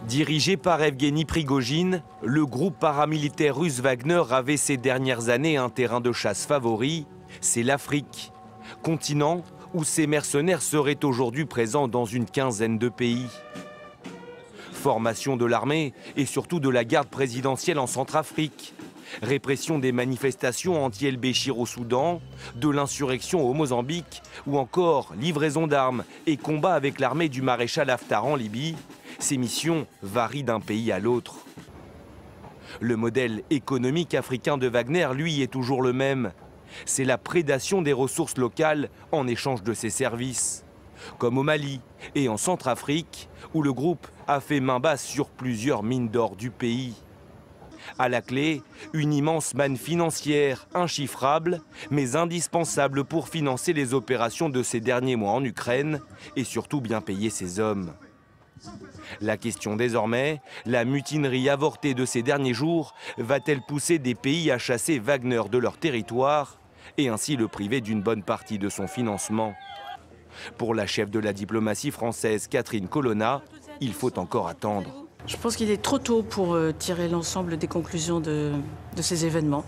Dirigé par Evgeny Prigojine, le groupe paramilitaire russe Wagner avait ces dernières années un terrain de chasse favori, c'est l'Afrique. Continent où ces mercenaires seraient aujourd'hui présents dans une quinzaine de pays. Formation de l'armée et surtout de la garde présidentielle en Centrafrique. Répression des manifestations anti-El-Béchir au Soudan, de l'insurrection au Mozambique ou encore livraison d'armes et combat avec l'armée du maréchal Haftar en Libye. Ces missions varient d'un pays à l'autre. Le modèle économique africain de Wagner, lui, est toujours le même. C'est la prédation des ressources locales en échange de ses services. Comme au Mali et en Centrafrique, où le groupe a fait main basse sur plusieurs mines d'or du pays. À la clé, une immense manne financière inchiffrable, mais indispensable pour financer les opérations de ces derniers mois en Ukraine et surtout bien payer ses hommes. La question désormais, la mutinerie avortée de ces derniers jours, va-t-elle pousser des pays à chasser Wagner de leur territoire et ainsi le priver d'une bonne partie de son financement? Pour la chef de la diplomatie française, Catherine Colonna, il faut encore attendre. Je pense qu'il est trop tôt pour tirer l'ensemble des conclusions de ces événements,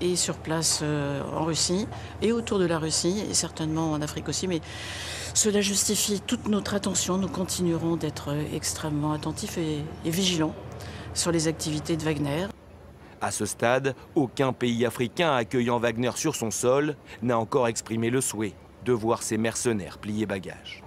et sur place en Russie, et autour de la Russie, et certainement en Afrique aussi. Mais cela justifie toute notre attention. Nous continuerons d'être extrêmement attentifs et vigilants sur les activités de Wagner. À ce stade, aucun pays africain accueillant Wagner sur son sol n'a encore exprimé le souhait de voir ses mercenaires plier bagages.